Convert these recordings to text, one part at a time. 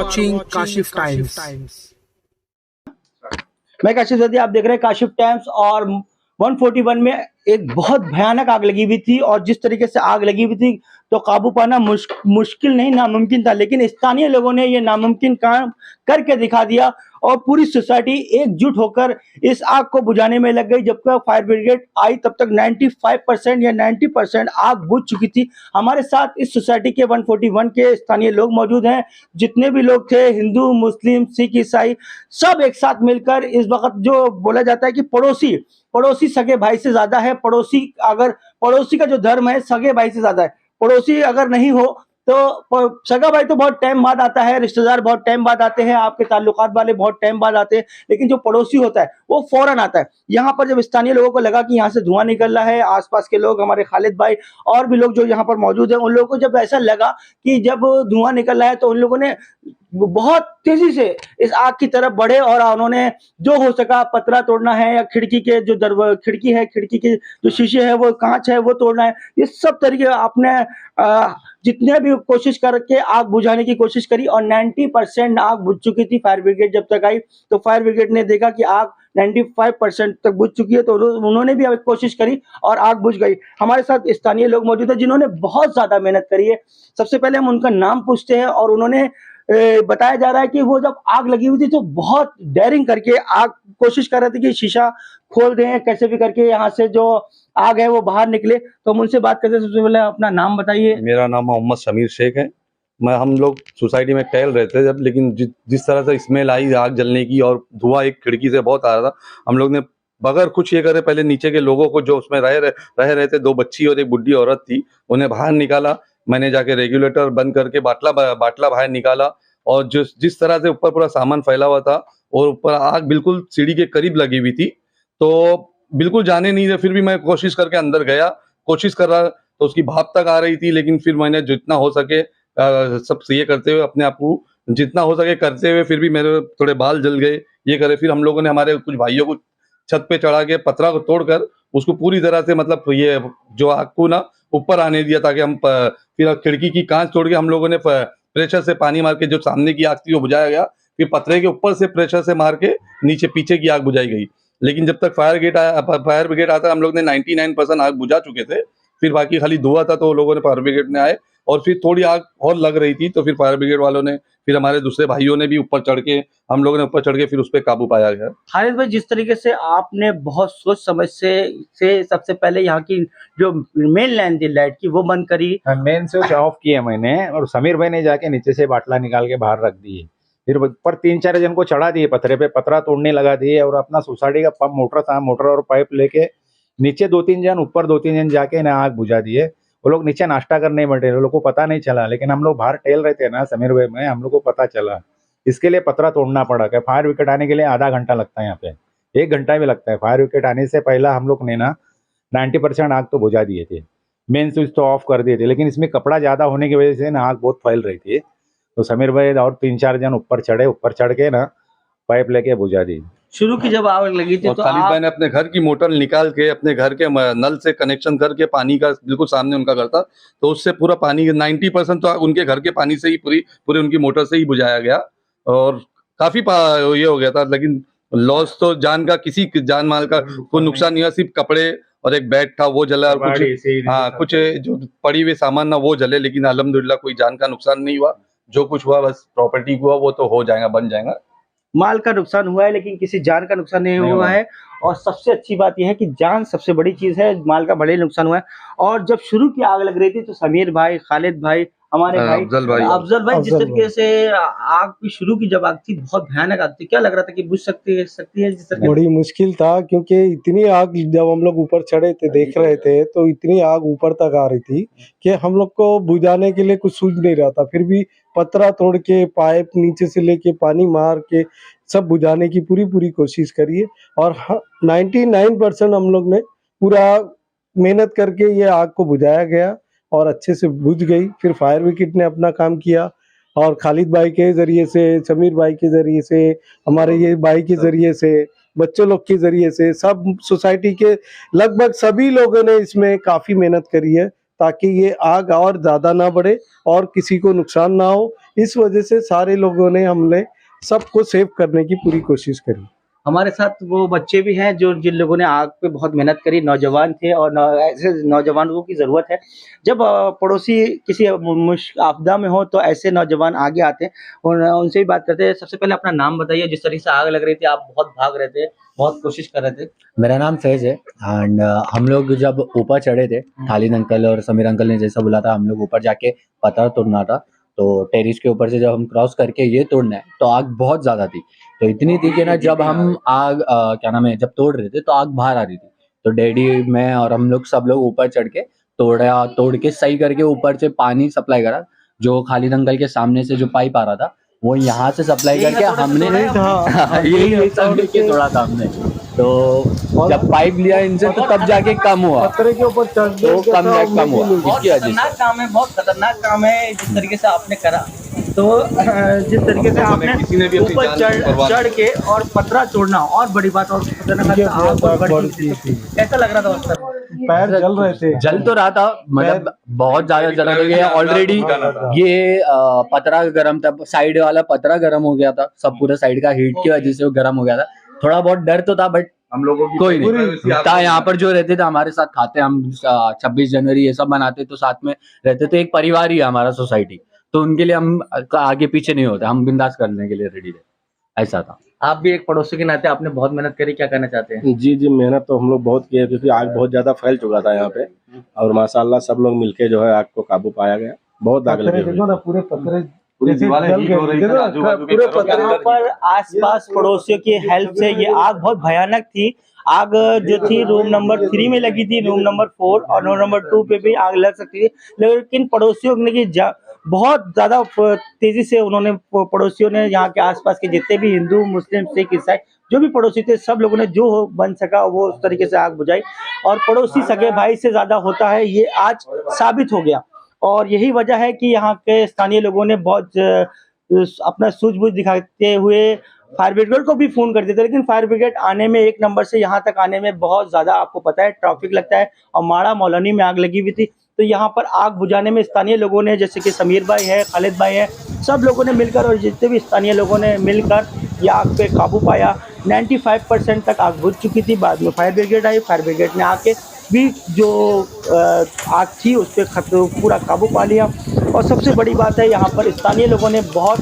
watching Kashif Times. मैं काशिफ जदी, आप देख रहे हैं काशिफ टाइम्स। और 141 में एक बहुत भयानक आग लगी हुई थी, और जिस तरीके से आग लगी हुई थी तो काबू पाना मुश्किल नहीं, नामुमकिन था। लेकिन स्थानीय लोगों ने ये नामुमकिन काम करके दिखा दिया, और पूरी सोसाइटी एकजुट होकर इस आग को बुझाने में लग गई। जब तक फायर ब्रिगेड आई तब तक 95% या 90% आग बुझ चुकी थी। हमारे साथ इस सोसाइटी के 141 के स्थानीय लोग मौजूद हैं। जितने भी लोग थे, हिंदू, मुस्लिम, सिख, ईसाई, सब एक साथ मिलकर इस वक्त, जो बोला जाता है कि पड़ोसी सगे भाई से ज्यादा है। पड़ोसी का जो धर्म है सगे भाई से ज्यादा है। पड़ोसी अगर नहीं हो तो सगा भाई तो बहुत टाइम बाद आता है, रिश्तेदार बहुत टाइम बाद आते हैं, आपके ताल्लुकात वाले बहुत टाइम बाद आते हैं, लेकिन जो पड़ोसी होता है वो फौरन आता है। यहाँ पर जब स्थानीय लोगों को लगा कि यहाँ से धुआं निकल रहा है, आसपास के लोग, हमारे खालिद भाई और भी लोग जो यहाँ पर मौजूद हैं, उन लोगों को जब ऐसा लगा कि जब धुआं निकल रहा है, तो उन लोगों ने बहुत तेजी से इस आग की तरफ बढ़े, और उन्होंने जो हो सका, पतरा तोड़ना है या खिड़की के जो खिड़की के जो शीशे है, वो कांच है, वो तोड़ना है। ये सब तरीके आपने जितने भी कोशिश करके आग बुझाने की कोशिश करी, और 90% आग बुझ चुकी थी। फायर ब्रिगेड जब तक आई तो फायर ब्रिगेड ने देखा कि आग 95% तक बुझ चुकी है, तो उन्होंने भी कोशिश करी और आग बुझ गई। हमारे साथ स्थानीय लोग मौजूद हैं जिन्होंने बहुत ज्यादा मेहनत करी है। सबसे पहले हम उनका नाम पूछते हैं, और उन्होंने बताया जा रहा है कि वो जब आग लगी हुई थी तो बहुत डेयरिंग करके आग कोशिश कर रहे थे कि शीशा खोल दें, कैसे भी करके यहाँ से जो आग है वो बाहर निकले। तो हम उनसे बात करते हैं। सबसे पहले अपना नाम बताइए। मेरा नाम मोहम्मद शमीर शेख है। हम लोग सोसाइटी में टहल रहे थे जब, लेकिन जिस तरह से स्मेल आई आग जलने की और धुआं एक खिड़की से बहुत आ रहा था, हम लोग ने बगैर कुछ ये करे पहले नीचे के लोगों को, जो उसमें रह रहे थे, 2 बच्ची और एक बुढ़ी औरत थी, उन्हें बाहर निकाला। मैंने जाके रेगुलेटर बंद करके बाटला बाहर निकाला, और जिस तरह से ऊपर पूरा सामान फैला हुआ था और ऊपर आग बिल्कुल सीढ़ी के करीब लगी हुई थी, तो बिल्कुल जाने नहीं दे। फिर भी मैं कोशिश करके अंदर गया, कोशिश कर रहा, तो उसकी भाप तक आ रही थी, लेकिन फिर मैंने जितना हो सके सब ये करते हुए, अपने आप को जितना हो सके करते हुए, फिर भी मेरे थोड़े बाल जल गए, ये करे। फिर हम लोगों ने हमारे कुछ भाइयों को छत पे चढ़ा के पतरा को तोड़कर उसको पूरी तरह से, मतलब ये जो आग को ना ऊपर आने दिया, ताकि हम फिर खिड़की की कांच तोड़ के हम लोगों ने प्रेशर से पानी मार के जो सामने की आग थी वो बुझाया गया। फिर पतरे के ऊपर से प्रेशर से मार के नीचे पीछे की आग बुझाई गई। लेकिन जब तक फायर ब्रिगेड आता, हम लोग ने 99% आग बुझा चुके थे। फिर बाकी खाली धुआं था, तो लोगों ने, फायर ब्रिगेड ने आए, और फिर थोड़ी आग और लग रही थी, तो फिर फायर ब्रिगेड वालों ने, फिर हमारे दूसरे भाइयों ने भी ऊपर चढ़ के, हम लोगों ने ऊपर चढ़ के फिर उस पर काबू पाया गया। खालिद भाई, जिस तरीके से आपने बहुत सोच समझ से सबसे पहले यहाँ की जो मेन लाइन थी लाइट की, वो बंद करी, मेन स्विच ऑफ किया मैंने, और समीर भाई ने जाके नीचे से बाटला निकाल के बाहर रख दिए। फिर ऊपर 3-4 जन को चढ़ा दिए, पथरे पे पतरा तोड़ने लगा दिए, और अपना सोसाइटी का पंप मोटर और पाइप लेके नीचे 2-3 जन, ऊपर 2-3 जन जाके ना आग बुझा दिए। वो लोग नीचे नाश्ता करने बैठे, वो लोग को पता नहीं चला, लेकिन हम लोग बाहर टहल रहे थे ना समीर भाई में, हम लोग को पता चला। इसके लिए पतरा तोड़ना पड़ा। क्या फायर विकेट आने के लिए आधा घंटा लगता है, यहाँ पे 1 घंटा भी लगता है। फायर विकेट आने से पहला हम लोग ने ना 90% आग तो बुझा दिए थे, मेन स्विच तो ऑफ कर दिए थे, लेकिन इसमें कपड़ा ज्यादा होने की वजह से ना आग बहुत फैल रही थी। तो समीर भाई और 3-4 जन ऊपर चढ़ के ना पाइप लेके बुझा दी। शुरू की जब आग लगी थी तो खालिद भाई ने अपने घर की मोटर निकाल के, अपने घर के नल से कनेक्शन करके, पानी का बिल्कुल सामने उनका घर था, तो उससे पूरा पानी 90% तो उनके घर के पानी से ही पूरी उनकी मोटर से ही बुझाया गया, और काफी ये हो गया था। लेकिन लॉस तो किसी जान माल का कोई नुकसान नहीं हुआ, सिर्फ कपड़े और एक बैग था वो जला, और कुछ जो पड़ी हुए सामान ना वो जले, लेकिन अल्हम्दुलिल्लाह कोई जान का नुकसान नहीं हुआ। जो कुछ हुआ बस प्रॉपर्टी हुआ, वो तो हो जाएगा, बन जाएगा। माल का नुकसान हुआ है, लेकिन किसी जान का नुकसान नहीं हुआ है। और सबसे अच्छी बात यह है कि जान सबसे बड़ी चीज है, माल का भले ही नुकसान हुआ है। और जब शुरू की आग लग रही थी तो समीर भाई, खालिद भाई, हमारे भाई अफजल भाई, जिस तरीके से आग की शुरू की जब आग थी, बहुत भयानक आग थी, क्या लग रहा था कि बुझ सकती है जिस तरह? बड़ी मुश्किल था, क्योंकि इतनी आग, जब हम लोग ऊपर चढ़े थे देख रहे थे, तो इतनी आग ऊपर तक आ रही थी कि हम लोग को बुझाने के लिए कुछ सूझ नहीं रहा था। फिर भी पतरा तोड़ के, पाइप नीचे से लेके, पानी मार के सब बुझाने की पूरी कोशिश करी है। और 99% हम लोग ने पूरा मेहनत करके ये आग को बुझाया गया, और अच्छे से बुझ गई। फिर फायर ब्रिगेड ने अपना काम किया, और खालिद भाई के जरिए से, समीर भाई के जरिए से, हमारे ये भाई के जरिए से, बच्चों लोग के जरिए से, सब सोसाइटी के लगभग सभी लोगों ने इसमें काफी मेहनत करी है, ताकि ये आग और ज्यादा ना बढ़े और किसी को नुकसान ना हो। इस वजह से सारे लोगों ने हमने सबको सेव करने की पूरी कोशिश करी। हमारे साथ वो बच्चे भी हैं जो जिन लोगों ने आग पे बहुत मेहनत करी, नौजवान थे और ऐसे नौजवानों की ज़रूरत है। जब पड़ोसी किसी आपदा में हो तो ऐसे नौजवान आगे आते हैं और उनसे भी बात करते हैं। सबसे पहले अपना नाम बताइए, जिस तरीके से आग लग रही थी आप बहुत भाग रहे थे, बहुत कोशिश कर रहे थे। मेरा नाम फैज़ है एंड हम लोग जब ऊपर चढ़े थे, खालिद अंकल और समीर अंकल ने जैसा बोला था, हम लोग ऊपर जाके पत्थर तोड़ना था। तो टेरेस के ऊपर से जब हम क्रॉस करके ये तोड़ना है तो आग बहुत ज़्यादा थी। तो इतनी थी कि ना जब हम आग क्या नाम है, जब तोड़ रहे थे तो आग बाहर आ रही थी। तो डैडी, मैं और हम लोग सब लोग ऊपर चढ़ के तोड़ के सही करके ऊपर से पानी सप्लाई करा। जो खालिद अंकल के सामने से जो पाइप आ रहा था वो यहाँ से सप्लाई करके हमने यही सब लेके तोड़ा था हमने। तो जब पाइप लिया इनसे तो तब जाके कम हुआ, पत्थर के ऊपर चढ़ तो कम हुआ बहुत इसकी वजह खतरनाक काम है, बहुत खतरनाक काम है जिस तरीके से आपने करा। तो जिस तरीके से आपने किसी ने भी अपनी ऊपर जान की परवाह चढ़ के और पतरा तोड़ना और बड़ी बात, और खतरनाक ये था, बहुत आग और आग बढ़ बढ़ गई थी। थी। कैसा लग रहा था उस समय? पैर जल रहे थे। जल तो रहा था, मतलब बहुत ज्यादा जला था। ये ऑलरेडी ये पतरा गर्म था, साइड वाला पतरा गर्म हो गया था, सब पूरा साइड का हीट की वजह से वो गर्म हो गया था। थोड़ा बहुत डर तो था बट हम लोगों की कोई नहीं था। यहाँ पर जो रहते थे हमारे साथ, खाते हम 26 जनवरी ये सब मनाते, तो साथ में रहते थे, एक परिवार ही है हमारा सोसाइटी। तो उनके लिए हम आगे पीछे नहीं होते, हम बिंदास करने के लिए रेडी थे, ऐसा था। आप भी एक पड़ोसी के नाते आपने बहुत मेहनत करी, क्या कहना चाहते हैं? जी जी, मेहनत तो हम लोग बहुत किए क्योंकि आग बहुत ज्यादा फैल चुका था यहाँ पे, और माशाल्लाह सब लोग मिलके जो है आग को काबू पाया गया। बहुत आग लगी हुई देखो ना, पूरे पत्थर पूरी दीवारें जल हीट हो रही गए। थी, आजू-बाजू के पूरे घरों के पत्थर यहाँ अंदर पर आसपास पड़ोसियों की हेल्प से ये आग बहुत भयानक थी। आग जो थी रूम नंबर 3 में लगी थी, रूम नंबर 4 और रूम नंबर 2 पे भी आग लग सकती थी, लेकिन पड़ोसियों ने बहुत ज्यादा तेजी से उन्होंने, पड़ोसियों ने, यहाँ के आसपास के जितने भी हिंदू, मुस्लिम, सिख, ईसाई जो भी पड़ोसी थे, सब लोगों ने जो बन सका वो उस तरीके से आग बुझाई। और पड़ोसी सगे भाई से ज्यादा होता है, ये आज साबित हो गया। और यही वजह है कि यहाँ के स्थानीय लोगों ने बहुत अपना सूझबूझ दिखाते हुए फायर ब्रिगेड को भी फोन कर देते, लेकिन फायर ब्रिगेड आने में, एक नंबर से यहाँ तक आने में बहुत ज्यादा, आपको पता है, ट्रैफिक लगता है। और माड़ा मौलानी में आग लगी हुई थी, तो यहाँ पर आग बुझाने में स्थानीय लोगों ने, जैसे कि समीर भाई है, खालिद भाई है, सब लोगों ने मिलकर और जितने भी स्थानीय लोगों ने मिलकर ये आग पे काबू पाया। 95% तक आग बुझ चुकी थी। बाद में फायर ब्रिगेड आई, फायर ब्रिगेड ने आके भी जो आग थी उस पर पूरा काबू पा लिया। और सबसे बड़ी बात है, यहाँ पर स्थानीय लोगों ने बहुत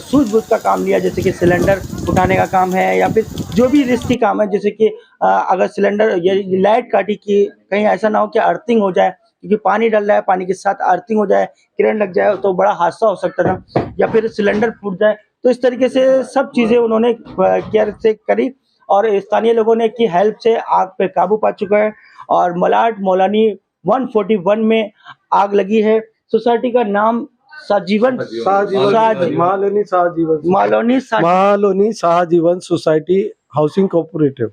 सूझबूझ का काम लिया, जैसे कि सिलेंडर उठाने का काम है या फिर जो भी रिस्की काम है, जैसे कि अगर सिलेंडर ये लाइट काटी कि कहीं ऐसा ना हो कि अर्थिंग हो जाए, क्योंकि पानी डल रहा है, पानी के साथ अर्थिंग हो जाए, करंट लग जाए तो बड़ा हादसा हो सकता था, या फिर सिलेंडर फूट जाए। तो इस तरीके से सब चीज़ें उन्होंने केयर से करी और स्थानीय लोगों ने की हेल्प से आग पे काबू पा चुका है। और मलाड मौलानी 141 में आग लगी है। सोसाइटी का नाम महालोनी शाहजीवन society housing cooperative.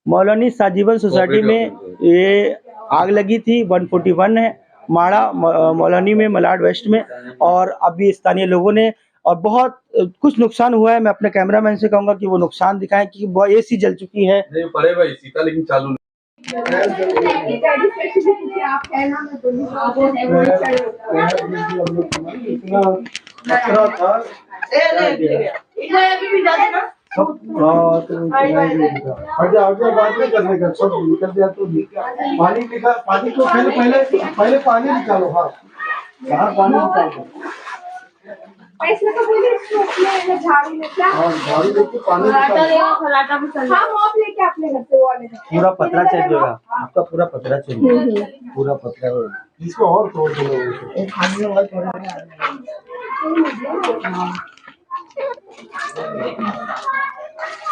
Maulani साजीवन society में ये आग लगी थी। 141 है, माड़ा मौलानी में, मलाड वेस्ट में। और अभी स्थानीय लोगों ने, और बहुत कुछ नुकसान हुआ है। मैं अपने कैमरामैन से कहूंगा कि वो नुकसान दिखाएं, कि बहुत एसी जल चुकी है। नहीं पड़े भाई सीता, लेकिन चालू खतरा था। बाद में करने का, सब निकल गया तो पानी निकाल, पानी को पहले पानी निकालो। हाँ, बाहर पानी निकालो। ऐसे तो बोलिए इसको अपने झाड़ू में क्या? हाँ, झाड़ू लेके पानी निकालो। हाँ, मॉप लेके अपने घर से वो वाले पूरा पतरा चेक होगा आपका, पूरा पतरा चेक होगा, पूरा पतरा होगा। इसको और तोड़ दो।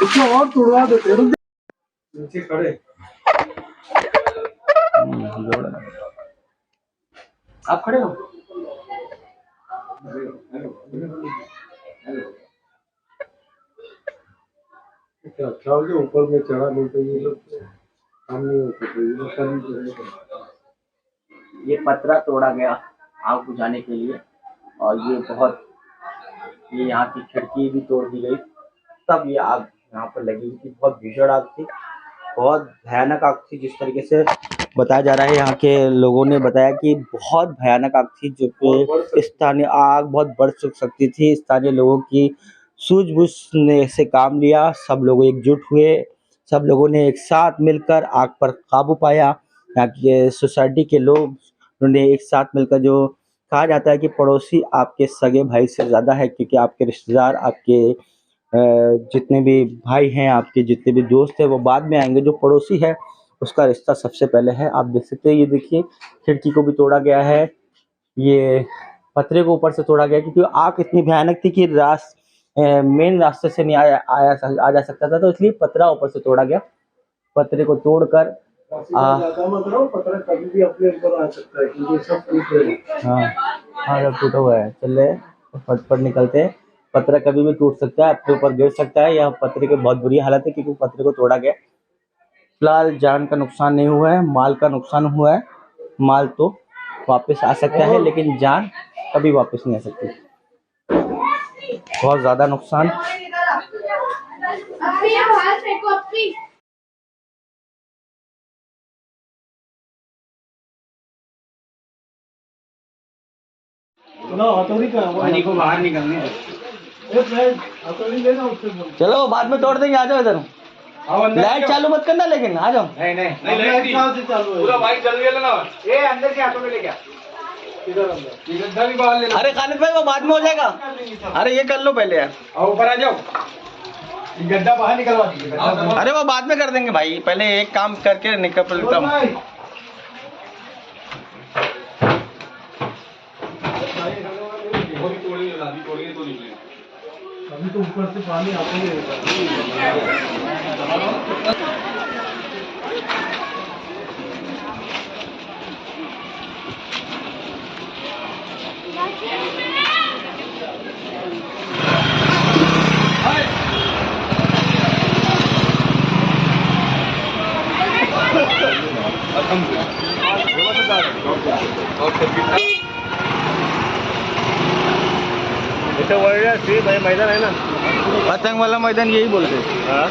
इसको और तोड़वा देते हैं। नीचे खड़े आप खड़े हो। अच्छा हो गया, ऊपर में चढ़ा नहीं तो ये लोग सामने होते थे, ये लोग ये पतरा तोड़ा गया आग बुझाने के लिए, और ये यहाँ की खिड़की भी तोड़ दी गई, तब ये आग यहाँ पर लगी हुई थी। बहुत भीषण आग थी, बहुत भयानक आग थी। जिस तरीके से बताया जा रहा है, यहाँ के लोगों ने बताया कि बहुत भयानक आग थी, जो कि स्थानीय आग बहुत बढ़ सकती थी। स्थानीय लोगों की सूझबूझ ने से काम लिया, सब लोग एकजुट हुए, सब लोगों ने एक साथ मिलकर आग पर काबू पाया। यहाँ के सोसाइटी के लोग उन्होंने एक साथ मिलकर, जो कहा जाता है कि पड़ोसी आपके सगे भाई से ज़्यादा है, क्योंकि आपके रिश्तेदार, आपके जितने भी भाई हैं, आपके जितने भी दोस्त हैं, वो बाद में आएंगे। जो पड़ोसी है उसका रिश्ता सबसे पहले है। आप देख सकते हैं, ये देखिए खिड़की को भी तोड़ा गया है, ये पतरे को ऊपर से तोड़ा गया, क्योंकि आग इतनी भयानक थी कि मेन रास्ते से नहीं आ जा सकता था, तो इसलिए पतरा ऊपर से तोड़ा गया। पतरे को तोड़कर पत्र कभी भी अपने ऊपर आ सकता है, क्योंकि सब टूट रहे हैं। हाँ जब टूटा हुआ है, चल रहे फट फट निकलते हैं। पतरा कभी भी टूट सकता है, अपने ऊपर गिर सकता है। यह पतरे की बहुत बुरी हालत है, क्योंकि पतरे को तोड़ा गया। फिलहाल जान का नुकसान नहीं हुआ है, माल का नुकसान हुआ है। माल तो वापस आ सकता है, लेकिन जान कभी वापस नहीं आ सकती। बहुत ज़्यादा नुकसान। अपनी आवाज फेंको अपनी। पानी को बाहर निकलने चलो बाद में तोड़ देंगे, आ जाओ इधर। लाइट चालू मत करना, लेकिन आ जाओ। पूरा बाइक जल गया ना, ये अंदर से हाथों में लेके आ। अरे खालिद भाई वो बाद में हो जाएगा। अरे ये कर लो पहले यार, ऊपर आ जाओ, गड्ढा बाहर निकलवा दीजिए। अरे वो बाद में कर देंगे भाई, पहले एक काम करके निकल लेता हूँ। अभी तो ऊपर से पानी आता ही मैदान है ना, पतंग वाला मैदान यही बोलते हैं। हाँ